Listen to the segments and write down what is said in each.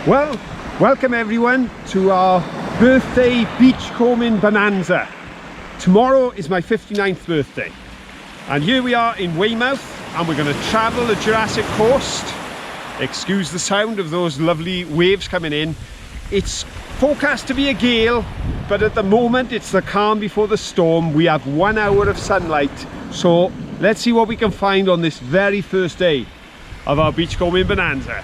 Well, welcome everyone to our birthday beachcombing bonanza. Tomorrow is my 59th birthday, and here we are in Weymouth, and we're going to travel the Jurassic coast. Excuse the sound of those lovely waves coming in. It's forecast to be a gale, but at the moment it's the calm before the storm. We have 1 hour of sunlight, so let's see what we can find on this very first day of our beachcombing bonanza.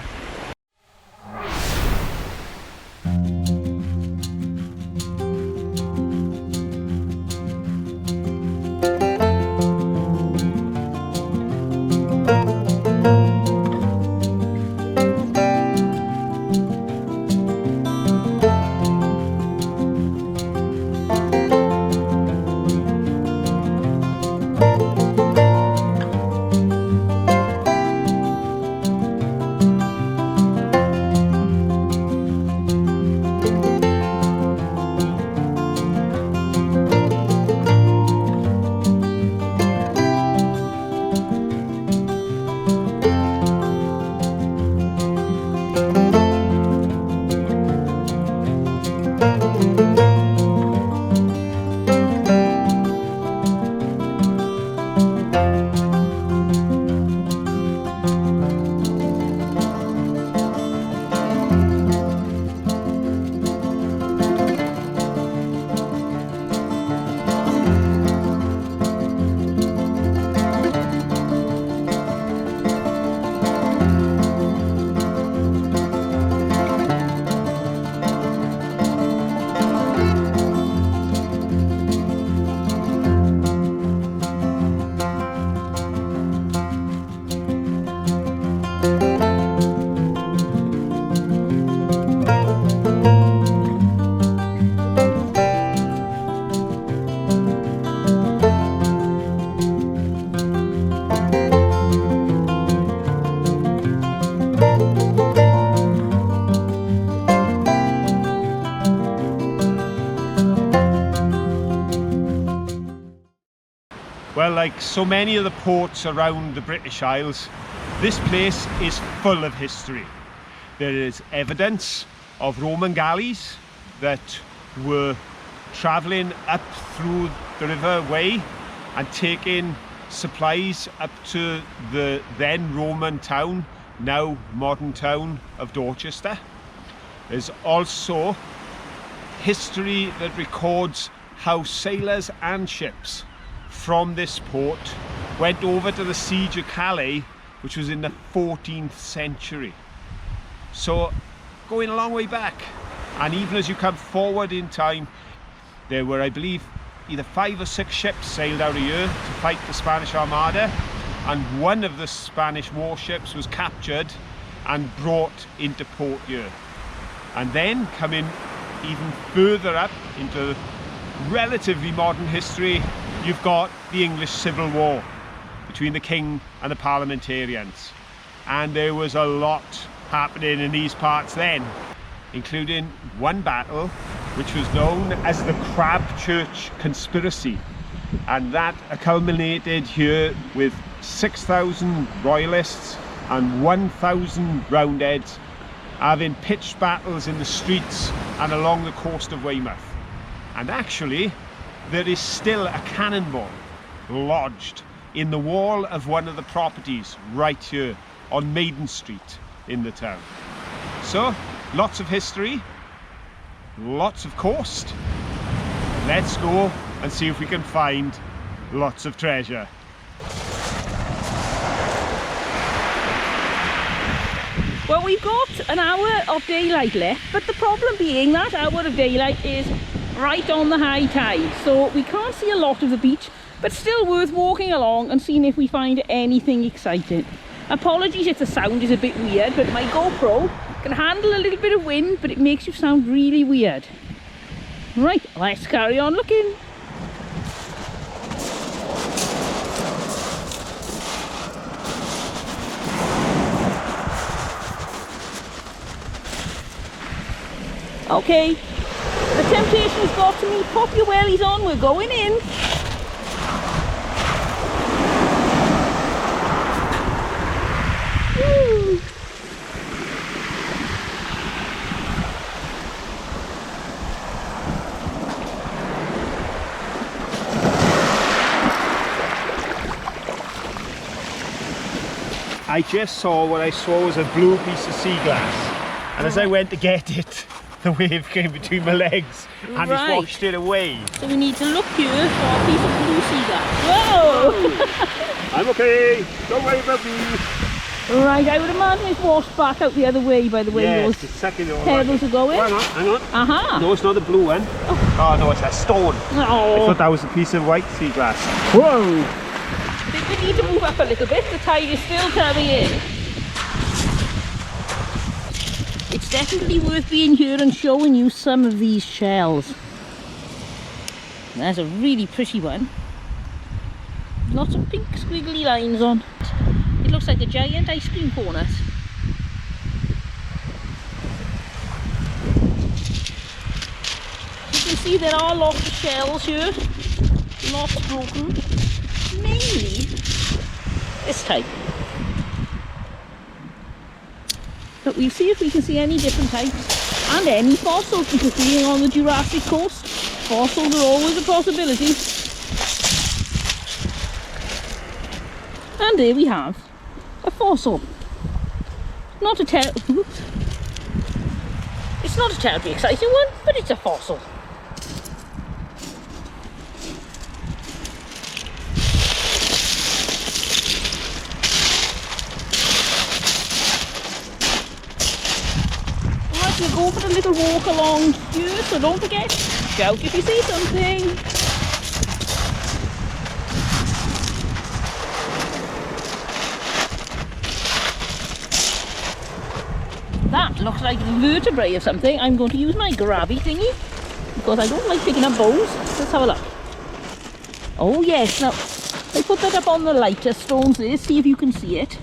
Well, like so many of the ports around the British Isles, this place is full of history. There is evidence of Roman galleys that were travelling up through the River Wey and taking supplies up to the then Roman town, now modern town of Dorchester. There's also history that records how sailors and ships from this port went over to the siege of Calais, which was in the 14th century. So going a long way back, and even as you come forward in time, there were, I believe, either 5 or 6 ships sailed out of here to fight the Spanish Armada, and one of the Spanish warships was captured and brought into port here. And then coming even further up into relatively modern history, you've got the English Civil War between the King and the Parliamentarians, and there was a lot happening in these parts then, including one battle which was known as the Crab Church Conspiracy, and that culminated here with 6,000 royalists and 1,000 roundheads having pitched battles in the streets and along the coast of Weymouth. And actually, there is still a cannonball lodged in the wall of one of the properties right here on Maiden Street in the town. So, lots of history, lots of coast. Let's go and see if we can find lots of treasure. Well, we've got an hour of daylight left, but the problem being that hour of daylight is right on the high tide, so we can't see a lot of the beach, but still worth walking along and seeing if we find anything exciting. Apologies if the sound is a bit weird, but my GoPro can handle a little bit of wind, but it makes you sound really weird. Right, let's carry on looking. Okay, the temptation's got to me. Pop your wellies on, we're going in. Woo. I just saw what I saw was a blue piece of sea glass, and as I went to get it, the wave came between my legs and it's washed it away. So we need to look here for a piece of blue sea glass. Whoa! I'm okay, don't worry about me. Right, I would imagine it's washed back out the other way by the way those pebbles are going. Hang on. No, it's not the blue one. Oh no, it's a stone. I thought that was a piece of white sea glass. Whoa! I think we need to move up a little bit. The tide is still coming in. It's definitely worth being here and showing you some of these shells. There's a really pretty one. Lots of pink squiggly lines on. It looks like a giant ice cream cone. You can see there are lots of shells here. Lots broken. Mainly this type. But we'll see if we can see any different types and any fossils, because being on the Jurassic coast, fossils are always a possibility. And there we have a fossil. It's not a terribly exciting one, but it's a fossil. We'll go for a little walk along here, so don't forget, shout if you see something. That looks like the vertebrae of something. I'm going to use my grabby thingy because I don't like picking up bones. Let's have a look. Oh yes, now I put that up on the lighter stones there, see if you can see it.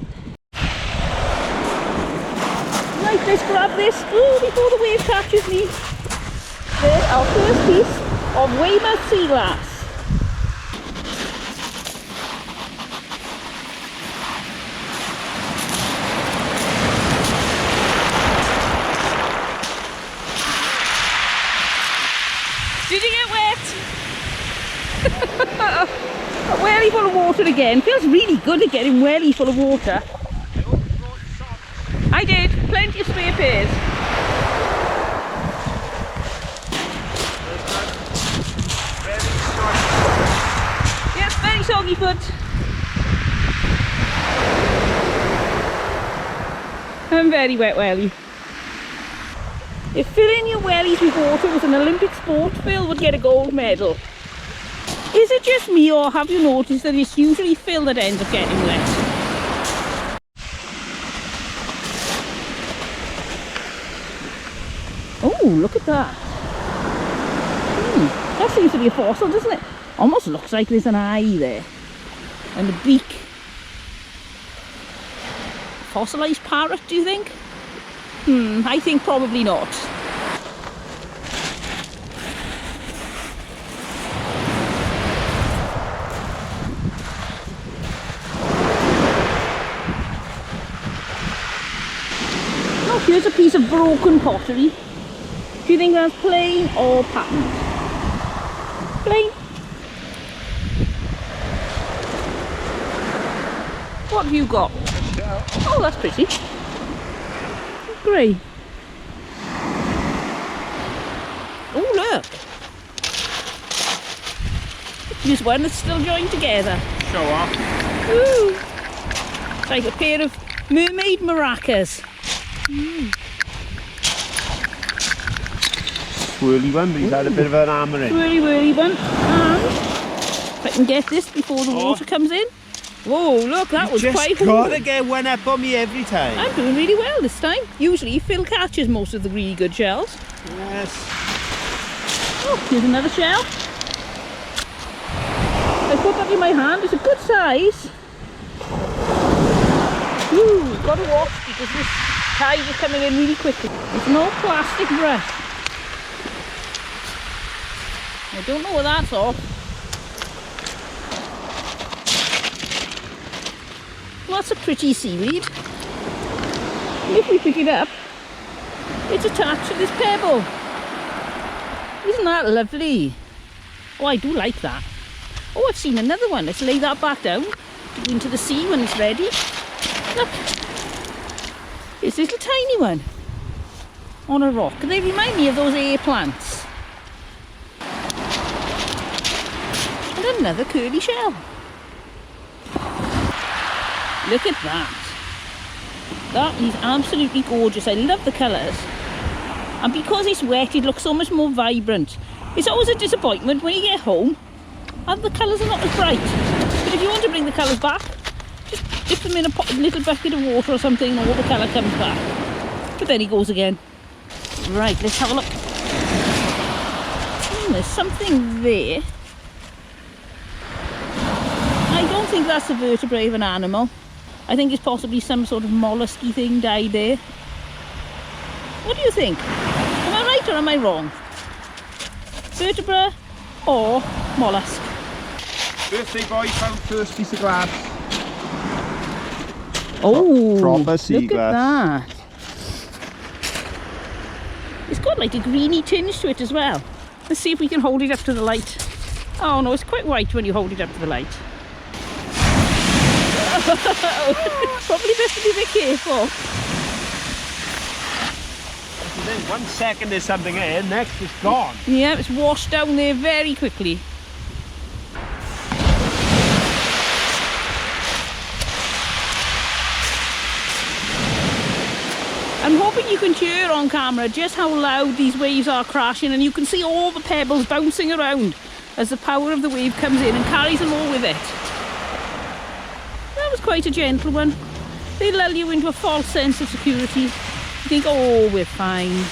Right, let's grab this before the wave catches me. There's our first piece of Weymouth sea glass. Did you get wet? A welly full of water again. Feels really good at getting welly full of water. I did, plenty of spare pairs. Yes, very soggy foot. And very wet welly. If filling your wellies with water was an Olympic sport, Phil would get a gold medal. Is it just me, or have you noticed that it's usually Phil that ends up getting wet? Oh, look at that. That seems to be a fossil, doesn't it? Almost looks like there's an eye there. And a beak. Fossilized parrot, do you think? I think probably not. Oh, here's a piece of broken pottery. Do you think that's plain or patterned? Plain. What have you got? Oh, that's pretty. Grey. Oh, look. Here's one that's still joined together. Show off. Ooh. It's like a pair of mermaid maracas. Swirly one, but he's had a bit of an armour in. Swirly whirly one. And if I can get this before the water comes in. Whoa, look, that was quite just gotta get one up on me every time. I'm doing really well this time. Usually Phil catches most of the really good shells. Yes. Oh, here's another shell. I put that in my hand, it's a good size. Ooh, gotta watch because this tide is coming in really quickly. It's no plastic brush. I don't know what that's off. Lots of pretty seaweed. If we pick it up, it's attached to this pebble. Isn't that lovely? Oh, I do like that. Oh, I've seen another one. Let's lay that back down into the sea when it's ready. Look, it's this little tiny one on a rock. They remind me of those air plants. And another curly shell. Look at that. That is absolutely gorgeous. I love the colours. And because it's wet, it looks so much more vibrant. It's always a disappointment when you get home and the colours are not as bright. But if you want to bring the colours back, just dip them in a little bucket of water or something and all the colour comes back. But then he goes again. Right, let's have a look. There's something there. I don't think that's the vertebrae of an animal. I think it's possibly some sort of mollusky thing died there. What do you think? Am I right or am I wrong? Vertebra or mollusk? Birthday boy found first piece of glass. Oh, proper sea look glass. At that. It's got like a greeny tinge to it as well. Let's see if we can hold it up to the light. Oh no, it's quite white when you hold it up to the light. Probably best to be a bit careful. 1 second there's something there, next it's gone. Yeah, it's washed down there very quickly. I'm hoping you can hear on camera just how loud these waves are crashing, and you can see all the pebbles bouncing around as the power of the wave comes in and carries them all with it. That was quite a gentle one. They lull you into a false sense of security. You think, oh, we're fine.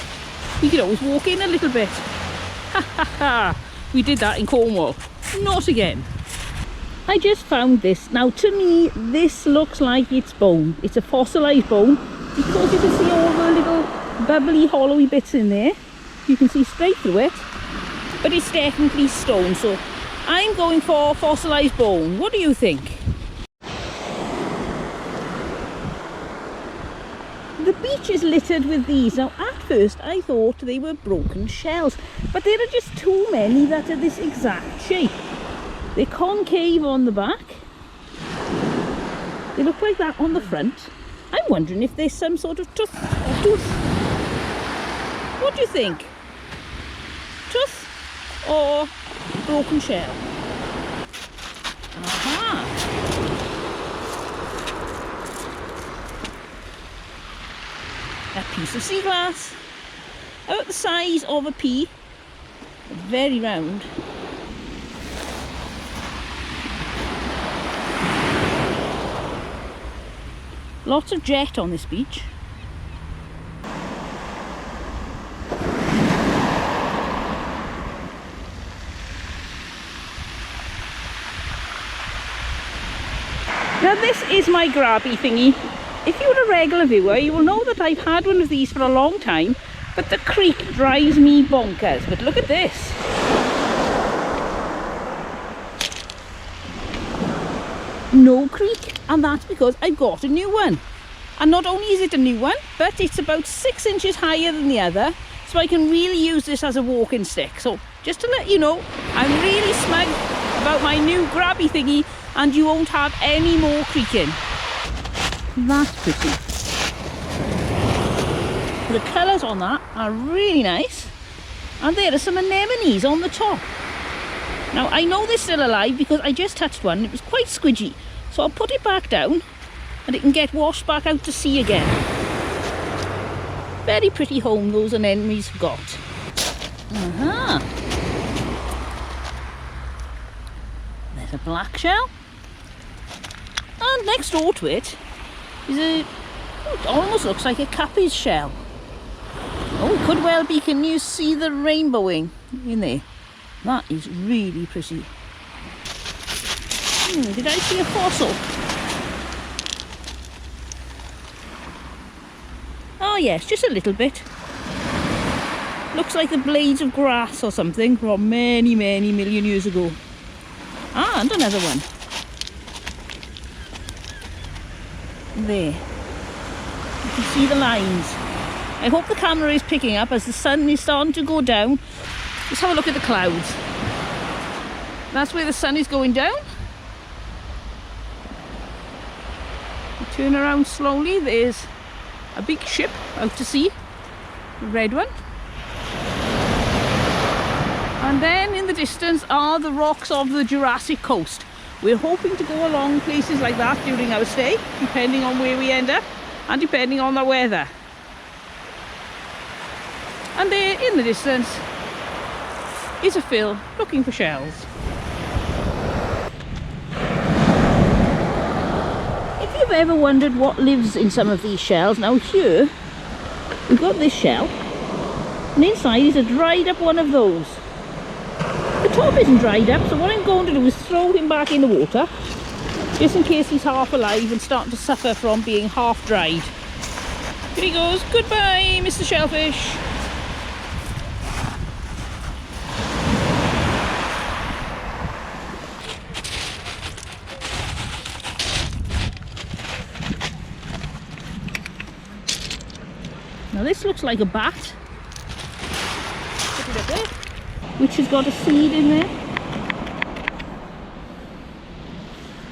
You could always walk in a little bit. Ha ha ha! We did that in Cornwall. Not again. I just found this. Now to me, this looks like it's bone. It's a fossilised bone because you can see all the little bubbly, hollowy bits in there. You can see straight through it. But it's definitely stone. So I'm going for fossilised bone. What do you think? The beach is littered with these. Now at first I thought they were broken shells, but there are just too many that are this exact shape. They're concave on the back. They look like that on the front. I'm wondering if there's some sort of tooth or tooth. What do you think? Tooth or broken shell? Aha! A piece of sea glass, about the size of a pea, very round. Lots of jet on this beach. Now this is my grabby thingy. If you're a regular viewer, you will know that I've had one of these for a long time, but the creek drives me bonkers. But look at this. No creek, and that's because I've got a new one. And not only is it a new one, but it's about 6 inches higher than the other, so I can really use this as a walking stick. So just to let you know, I'm really smug about my new grabby thingy, and you won't have any more creaking. That's pretty. The colours on that are really nice, and there are some anemones on the top. Now I know they're still alive because I just touched one. It was quite squidgy, so I'll put it back down and it can get washed back out to sea again. Very pretty home those anemones have got. Aha! There's a black shell, and next door to it is a, it almost looks like a cappy's shell. Oh, it could well be. Can you see the rainbowing in there? That is really pretty. Did I see a fossil? Oh yes, just a little bit. Looks like the blades of grass or something from many, many million years ago. Ah, and another one. There. You can see the lines. I hope the camera is picking up as the sun is starting to go down. Let's have a look at the clouds. That's where the sun is going down. Turn around slowly. There's a big ship out to sea, a red one. And then in the distance are the rocks of the Jurassic coast. We're hoping to go along places like that during our stay, depending on where we end up and depending on the weather. And there in the distance is a Phil looking for shells. If you've ever wondered what lives in some of these shells, now here we've got this shell and inside is a dried up one of those. The top isn't dried up, so what I'm going to do is throw him back in the water just in case he's half alive and starting to suffer from being half dried. Here he goes. Goodbye, Mr. Shellfish. Now this looks like a bat. Put it up there. Which has got a seed in there.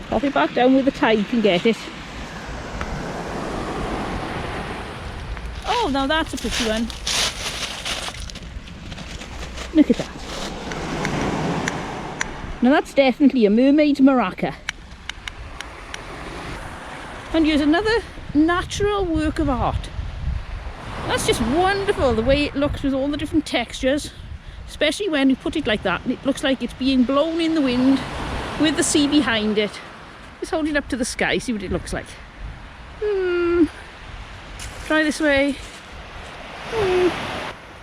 Pop it back down with the tide, you can get it. Oh, now that's a pretty one. Look at that. Now that's definitely a mermaid's maraca. And here's another natural work of art. That's just wonderful, the way it looks with all the different textures. Especially when you put it like that and it looks like it's being blown in the wind with the sea behind it. Just hold it up to the sky, see what it looks like. Try this way.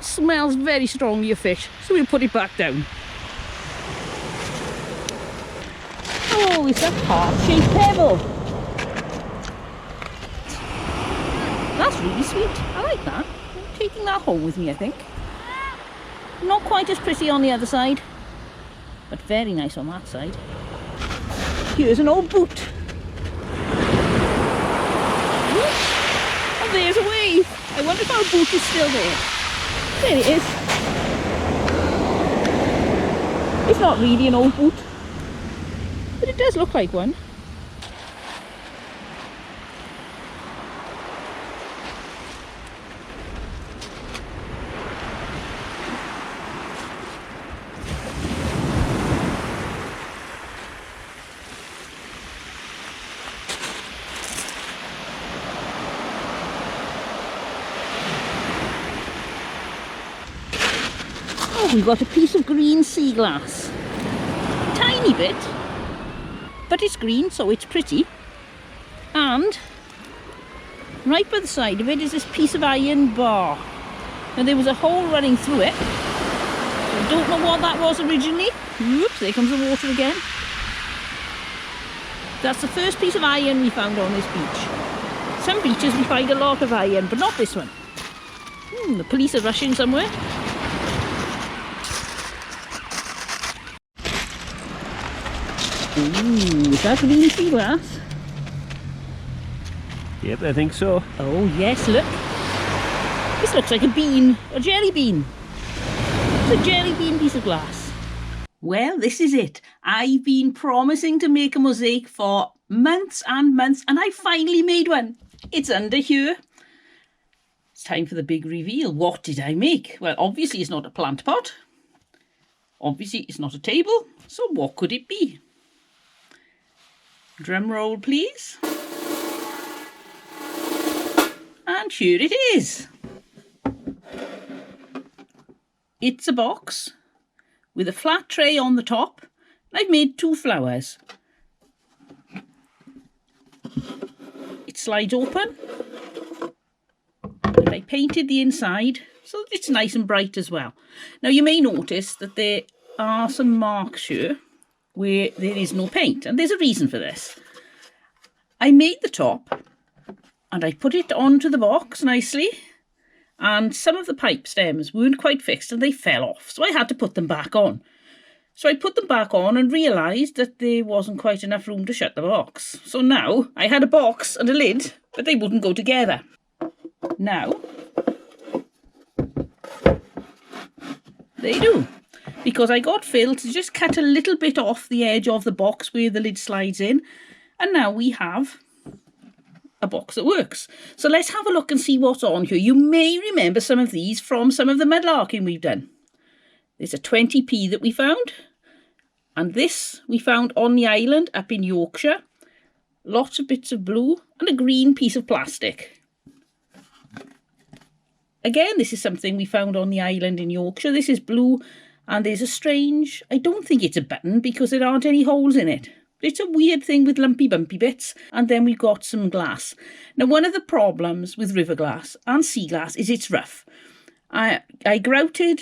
Smells very strongly of fish, so we'll put it back down. Oh, it's a heart-shaped pebble. That's really sweet. I like that. I'm taking that home with me, I think. Not quite as pretty on the other side, but very nice on that side. Here's an old boot. And there's a wave. I wonder if our boot is still there. There it is. It's not really an old boot, but it does look like one. We've got a piece of green sea glass. Tiny bit, but it's green, so it's pretty. And right by the side of it is this piece of iron bar. Now there was a hole running through it. I don't know what that was originally. Oops, there comes the water again. That's the first piece of iron we found on this beach. Some beaches we find a lot of iron, but not this one. The police are rushing somewhere. Ooh, is that green sea glass? Yep, I think so. Oh yes, look. This looks like a bean, a jelly bean. It's a jelly bean piece of glass. Well, this is it. I've been promising to make a mosaic for months and months, and I finally made one. It's under here. It's time for the big reveal. What did I make? Well, obviously it's not a plant pot. Obviously it's not a table. So what could it be? Drum roll, please. And here it is. It's a box with a flat tray on the top. I've made 2 flowers. It slides open. And I painted the inside so that it's nice and bright as well. Now you may notice that there are some marks here where there is no paint, and there's a reason for this. I made the top and I put it onto the box nicely, and some of the pipe stems weren't quite fixed and they fell off, so I had to put them back on. So I put them back on and realised that there wasn't quite enough room to shut the box. So now I had a box and a lid, but they wouldn't go together. Now they do, because I got Phil to just cut a little bit off the edge of the box where the lid slides in, and now we have a box that works. So let's have a look and see what's on here. You may remember some of these from some of the mudlarking we've done. There's a 20p that we found, and this we found on the island up in Yorkshire. Lots of bits of blue and a green piece of plastic. Again, this is something we found on the island in Yorkshire. This is blue, and there's a strange, I don't think it's a button because there aren't any holes in it. It's a weird thing with lumpy bumpy bits. And then we've got some glass. Now, one of the problems with river glass and sea glass is it's rough. I grouted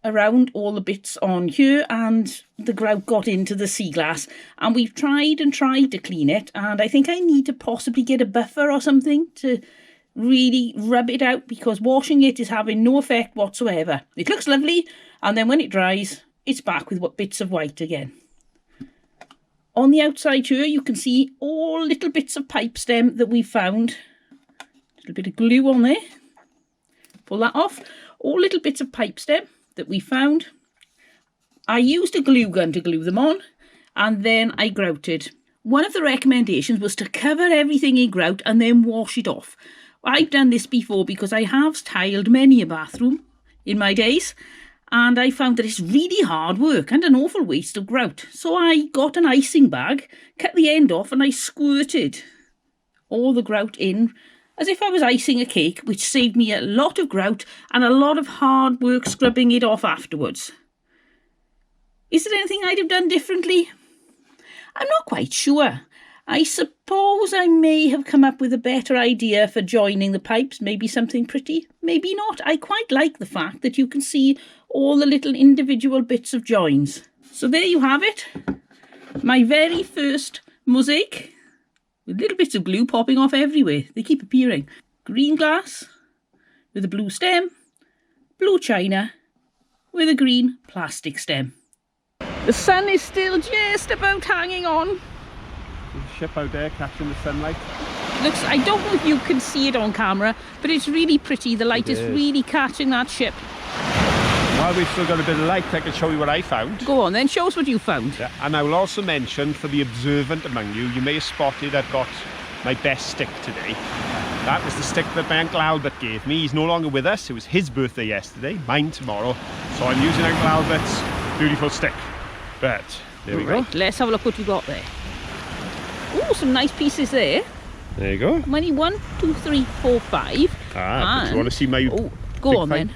around all the bits on here, and the grout got into the sea glass, and we've tried and tried to clean it, and I think I need to possibly get a buffer or something to really rub it out, because washing it is having no effect whatsoever. It looks lovely, and then when it dries, it's back with what bits of white again. On the outside here, you can see all little bits of pipe stem that we found. A little bit of glue on there. Pull that off. All little bits of pipe stem that we found. I used a glue gun to glue them on, and then I grouted. One of the recommendations was to cover everything in grout and then wash it off. I've done this before because I have tiled many a bathroom in my days, and I found that it's really hard work and an awful waste of grout. So I got an icing bag, cut the end off, and I squirted all the grout in as if I was icing a cake, which saved me a lot of grout and a lot of hard work scrubbing it off afterwards. Is there anything I'd have done differently? I'm not quite sure. I suppose I may have come up with a better idea for joining the pipes, maybe something pretty, maybe not. I quite like the fact that you can see all the little individual bits of joins. So there you have it, my very first mosaic, with little bits of glue popping off everywhere. They keep appearing. Green glass with a blue stem, blue china with a green plastic stem. The sun is still just about hanging on. There's a ship out there catching the sunlight. Looks, I don't know if you can see it on camera, but it's really pretty. The light is really catching that ship. While we've still got a bit of light, I can show you what I found. Go on then, show us what you found. Yeah, and I will also mention, for the observant among you, you may have spotted I've got my best stick today. That was the stick that my Uncle Albert gave me. He's no longer with us. It was his birthday yesterday, mine tomorrow. So I'm using Uncle Albert's beautiful stick. But there we go. Let's have a look what you got there. Oh, some nice pieces there. There you go. Money 1, 2, 3, 4, 5. Ah, but you want to see my go on then.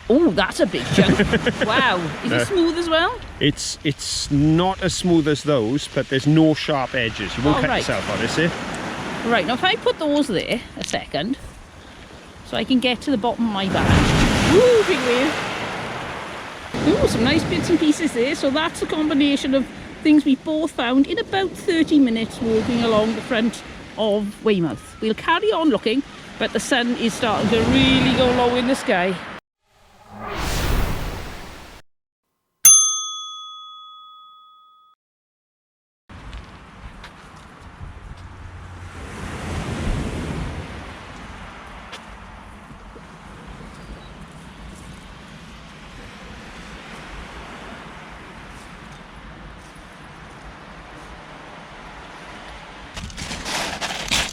Oh, that's a big chunk. Wow. Is it smooth as well? It's not as smooth as those, but there's no sharp edges. You won't cut yourself on this, eh? Right, now if I put those there a second, so I can get to the bottom of my bag. Ooh, big wave. Ooh, some nice bits and pieces there. So that's a combination of things we both found in about 30 minutes walking along the front of Weymouth. We'll carry on looking, but the sun is starting to really go low in the sky.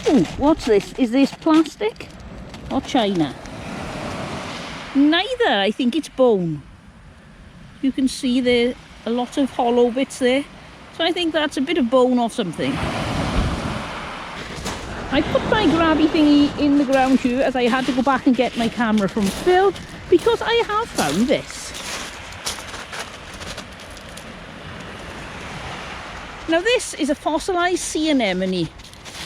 Ooh, what's this? Is this plastic or china? Neither. I think it's bone. You can see there a lot of hollow bits there. So I think that's a bit of bone or something. I put my grabby thingy in the ground here as I had to go back and get my camera from Phil, because I have found this. Now this is a fossilized sea anemone.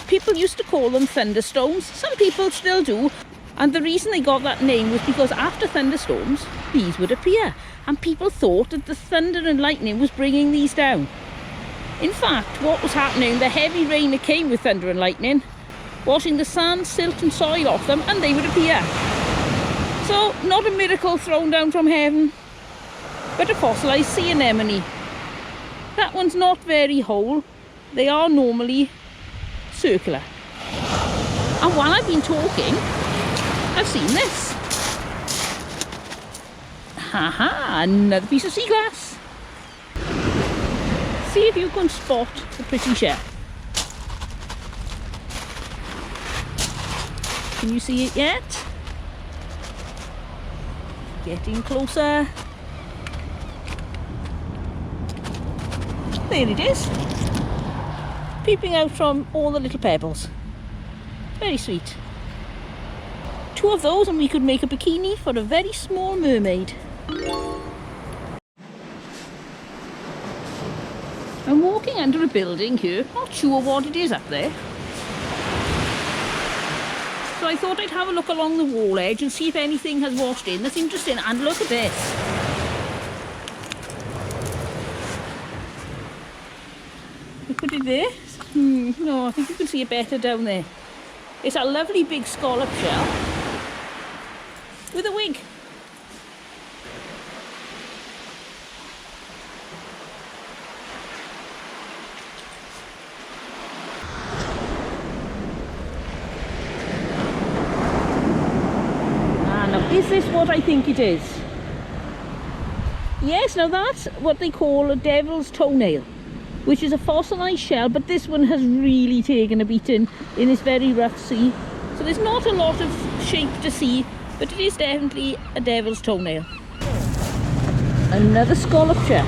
People used to call them Fender Stones. Some people still do. And the reason they got that name was because after thunderstorms, these would appear. And people thought that the thunder and lightning was bringing these down. In fact, what was happening, the heavy rain that came with thunder and lightning, washing the sand, silt and soil off them, and they would appear. So, not a miracle thrown down from heaven, but a fossilized sea anemone. That one's not very whole. They are normally circular. And while I've been talking, I've seen this. Haha, another piece of sea glass. See if you can spot the pretty shell. Can you see it yet? Getting closer. There it is. Peeping out from all the little pebbles. Very sweet. 2 of those and we could make a bikini for a very small mermaid. I'm walking under a building here, not sure what it is up there. So I thought I'd have a look along the wall edge and see if anything has washed in that's interesting. And look at this. I put it there. No, I think you can see it better down there. It's a lovely big scallop shell with a wig. Now, is this what I think it is? Yes, now that's what they call a devil's toenail, which is a fossilized shell, but this one has really taken a beating in this very rough sea. So there's not a lot of shape to see, but it is definitely a devil's toenail. Another scallop shell.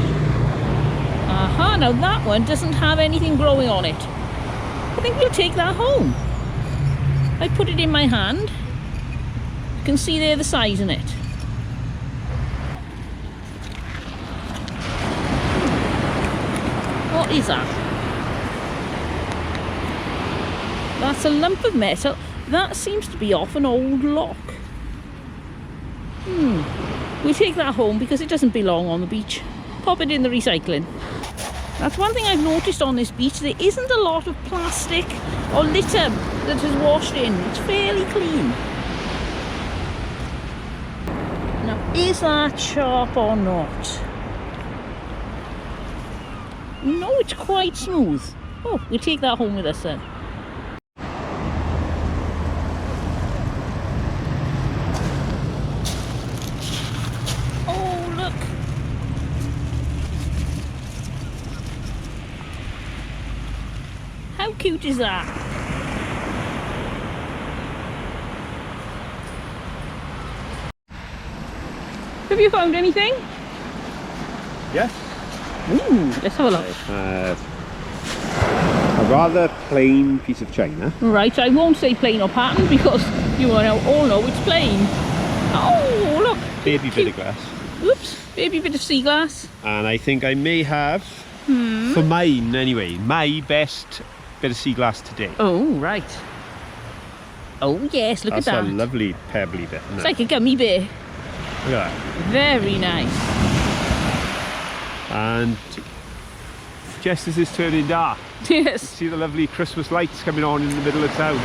Aha, now that one doesn't have anything growing on it. I think we'll take that home. I put it in my hand. You can see there the size in it. What is that? That's a lump of metal. That seems to be off an old lock. We'll take that home because it doesn't belong on the beach. Pop it in the recycling. That's one thing I've noticed on this beach. There isn't a lot of plastic or litter that has washed in. It's fairly clean. Now, is that sharp or not? No, it's quite smooth. Oh, we'll take that home with us then. Oh, look. How cute is that? Have you found anything? Yes. Ooh, let's have a look. A rather plain piece of china. Right, I won't say plain or pattern because you all know it's plain. Oh, look. Baby bit of glass. Oops, baby bit of sea glass. And I think I may have, for mine anyway, my best bit of sea glass today. Oh, right. Oh, yes, look That's at that. a lovely pebbly bit, isn't It's it? like a gummy bear. Look at that. Very nice. And just as it's turning dark, Yes. see the lovely Christmas lights coming on in the middle of town.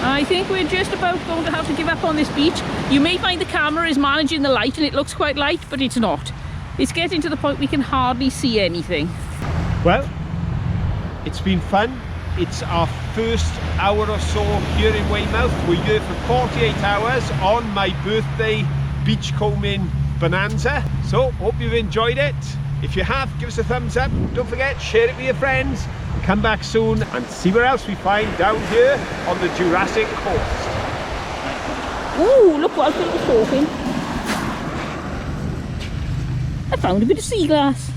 I think we're just about going to have to give up on this beach. You may find the camera is managing the light and it looks quite light, but it's not. It's getting to the point we can hardly see anything. Well, it's been fun. It's our first hour or so here in Weymouth. We're here for 48 hours on my birthday beachcombing bonanza. So, hope you've enjoyed it. If you have, give us a thumbs up. Don't forget, share it with your friends. Come back soon and see what else we find down here on the Jurassic coast. Ooh, look what I was talking. I found a bit of sea glass.